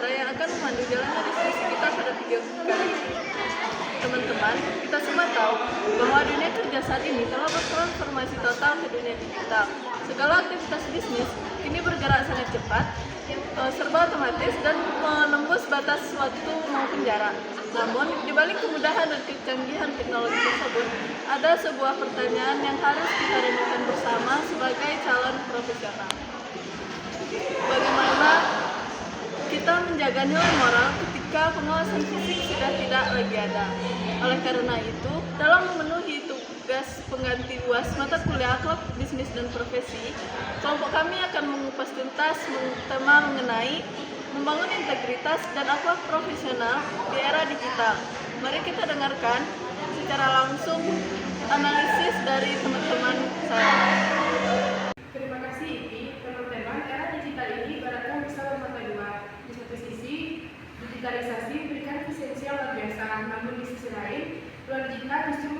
Anda yang akan memandu jalannya diskusi kita pada video kali ini. Teman-teman, kita semua tahu bahwa dunia kerja saat ini telah bertransformasi total ke dunia digital. Segala aktivitas bisnis kini bergerak sangat cepat, serba otomatis dan menembus batas waktu maupun jarak. Namun, di balik kemudahan dan kecanggihan teknologi tersebut, ada sebuah pertanyaan yang harus kita renungkan bersama sebagai calon profesional. Bagaimana kita menjaga nilai moral ketika pengawasan fisik sudah tidak lagi ada? Oleh karena itu, dalam memenuhi tugas pengganti UAS mata kuliah akhlak bisnis dan profesi, kelompok kami akan mengupas tuntas tema mengenai membangun integritas dan akhlak profesional di era digital. Mari kita dengarkan secara langsung analisis dari teman-teman saya. Terima kasih Ipi. Teman-teman, era digital ini ibaratkan bisa bermata dua. Di satu sisi, digitalisasi memberikan efisiensi yang luar biasa, namun di sisi lain, ruang digital justru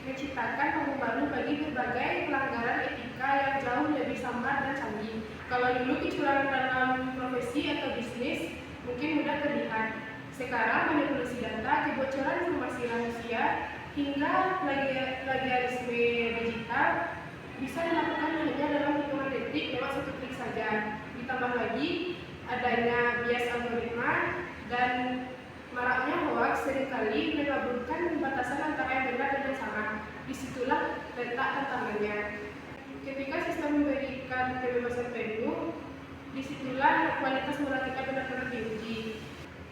menciptakan panggung baru bagi berbagai pelanggaran etika yang jauh lebih samar dan canggih. Kalau dulu kecurangan dalam profesi atau bisnis mungkin mudah terlihat, sekarang manipulasi data, kebocoran informasi rahasia, hingga plagiarisme digital bisa dilakukan hanya dalam hitungan detik lewat satu klik saja. Ditambah lagi adanya bias algoritma dan maraknya hoax seringkali mengaburkan batasan antara yang benar dan yang salah. Disitulah letak tantangannya. Ketika sistem memberikan kebebasan penuh, disitulah kualitas moral kita benar-benar diuji.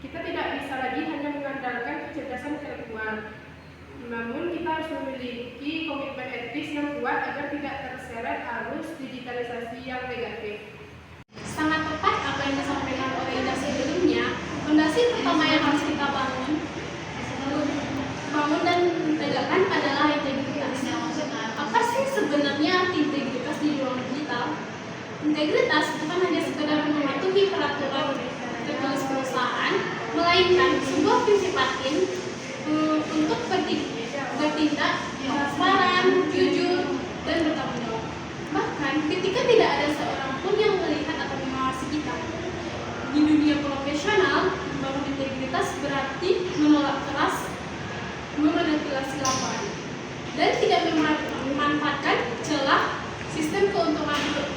Kita tidak bisa lagi hanya mengandalkan kecerdasan intelektual, namun kita harus memiliki komitmen etis yang kuat agar tidak terseret arus digitalisasi yang negatif. Sangat tepat apa yang disampaikan oleh Ida sebelumnya. Fondasi pertama yang harus kita bangun dan tegakkan adalah integritas. Apa sih sebenarnya arti integritas di ruang digital? Integritas bukan hanya sekedar mematuhi peraturan tertulis perusahaan, melainkan sebuah prinsip batin untuk bertindak transparan, jujur, dan bertanggung jawab. Bahkan ketika tidak ada seorang pun yang melihat atau mengawasi kita. Di dunia profesional, membangun integritas berarti menolak keras, memanipulasi laporan, dan tidak memanfaatkan celah sistem keuntungan untuk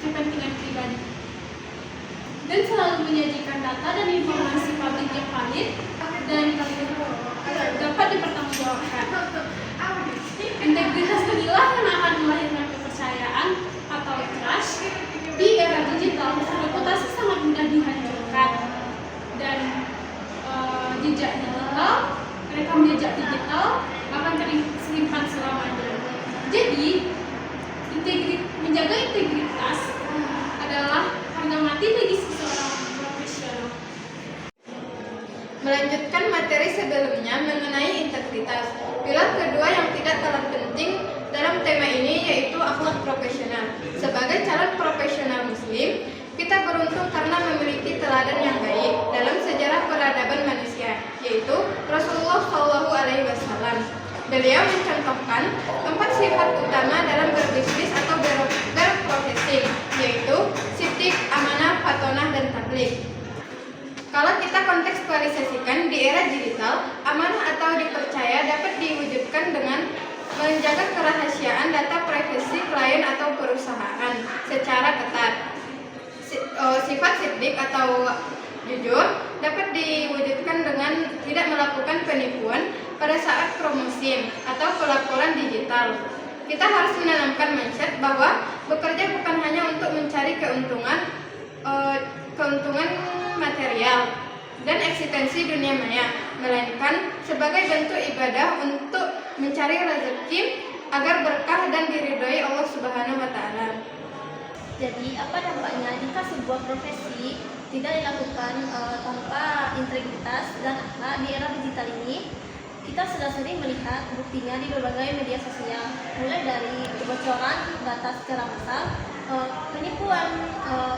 kepentingan pribadi, dan selalu menyajikan data dan informasi publik yang valid dan dapat dipertanggungjawabkan. Integritas inilah yang akan melahirkan kepercayaan atau trust. Di era digital, reputasi sangat mudah dihancurkan, dan rekam jejak digital akan tersimpan selamanya. Jadi, menjaga integritas adalah harga mati bagi seseorang profesional. Melanjutkan materi sebelumnya mengenai integritas, pilar kedua yang tidak kalah penting dalam tema ini yaitu akhlak profesional. Sebagai calon profesional muslim, kita beruntung karena memiliki teladan yang baik dalam sejarah peradaban manusia, yaitu Rasulullah SAW. Beliau mencontohkan 4 sifat utama dalam berbisnis atau berprofesi, yaitu siddiq, amanah, fatonah, dan tabligh. Kalau kita kontekstualisasikan di era digital, amanah atau dipercaya dapat diwujudkan dengan menjaga kerahasiaan data privasi klien atau perusahaan secara ketat. Sifat siddiq atau jujur dapat diwujudkan dengan tidak melakukan penipuan pada saat promosi atau pelaporan digital. Kita harus menanamkan mindset bahwa bekerja bukan hanya untuk mencari keuntungan material dan eksistensi dunia maya, melainkan sebagai bentuk ibadah untuk mencari rezeki agar berkah dan diridhoi Allah Subhanahu wa Ta'ala. Jadi, apa dampaknya jika sebuah profesi tidak dilakukan tanpa integritas dan akhlak di era digital ini? Kita sudah sering melihat buktinya di berbagai media sosial, mulai dari kebocoran data secara massal, penipuan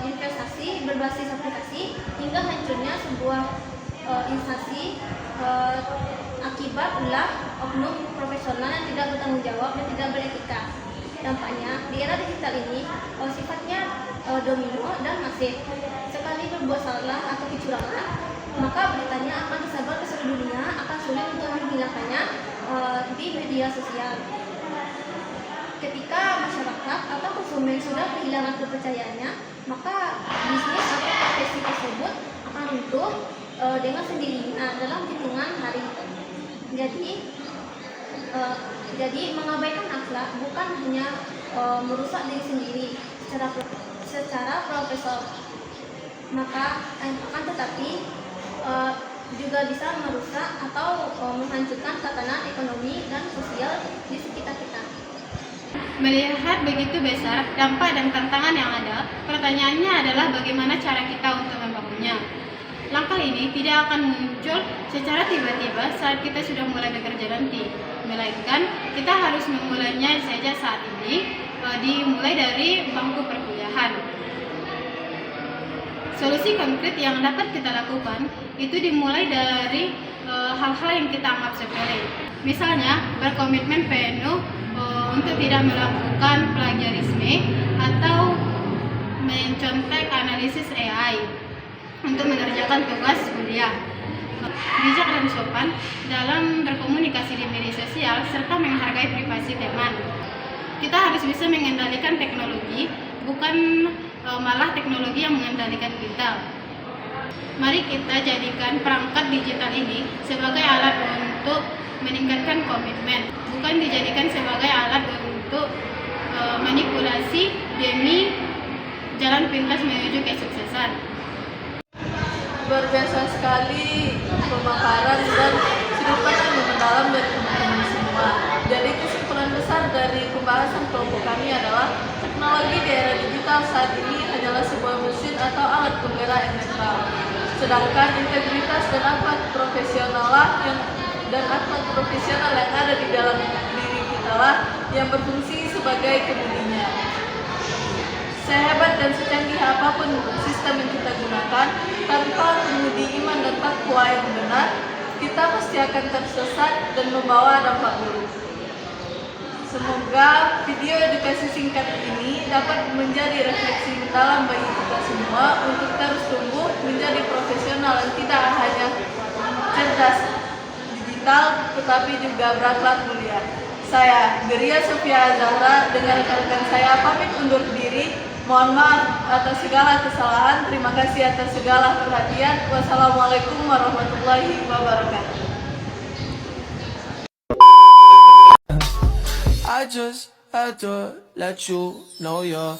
investasi berbasis aplikasi, hingga hancurnya sebuah instansi akibat ulah oknum profesional yang tidak bertanggung jawab dan tidak beretika. Dampaknya di era digital ini sifatnya domino, dan masif. Sekali berbuat salah atau kecurangan, maka beritanya akan tersebar ke seluruh dunia, akan sulit untuk menghilangkannya di media sosial. Ketika masyarakat atau konsumen sudah kehilangan kepercayaannya, maka bisnis atau profesi tersebut akan runtuh dengan sendirinya dalam hitungan hari. Jadi mengabaikan akhlak bukan hanya merusak diri sendiri secara profesional, maka akan tetapi juga bisa merusak atau menghancurkan tatanan ekonomi dan sosial di sekitar kita. Melihat begitu besar dampak dan tantangan yang ada, pertanyaannya adalah bagaimana cara kita untuk membangunnya. Langkah ini tidak akan muncul secara tiba-tiba saat kita sudah mulai bekerja nanti, melainkan kita harus memulainya sejak saat ini, dimulai dari bangku perkuliahan. Solusi konkret yang dapat kita lakukan itu dimulai dari hal-hal yang kita anggap sepele. Misalnya, berkomitmen penuh untuk tidak melakukan plagiarisme atau mencontek analisis AI untuk mengerjakan tugas kuliah. Bijak dan sopan dalam berkomunikasi di media sosial serta menghargai privasi teman. Kita harus bisa mengendalikan teknologi, bukan malah teknologi yang mengendalikan kita. Mari kita jadikan perangkat digital ini sebagai alat untuk meningkatkan komitmen, bukan dijadikan sebagai alat untuk manipulasi demi jalan pintas menuju kesuksesan. Luar biasa sekali pemaparan dan sudut pandang yang mendalam dari teman-teman semua. Jadi kesimpulan besar dari pembahasan kelompok kami adalah teknologi di era digital saat ini hanyalah sebuah mesin atau alat penggerak yang netral. Sedangkan integritas dan akhlak profesional yang ada di dalam diri kita lah yang berfungsi sebagai kemudinya. Sehebat dan secanggih apapun sistem yang kita gunakan, tanpa kemudi iman dan takwa yang benar, kita pasti akan tersesat dan membawa dampak buruk. Semoga video edukasi singkat ini dapat menjadi refleksi mendalam bagi kita semua untuk terus tumbuh menjadi profesional yang tidak hanya cerdas digital tetapi juga berakhlak mulia. Saya, Geria Sofia Zahra, dengan rekan-rekan saya pamit undur diri. Mohon maaf atas segala kesalahan. Terima kasih atas segala perhatian. Wassalamualaikum warahmatullahi wabarakatuh. I just had to let you know you're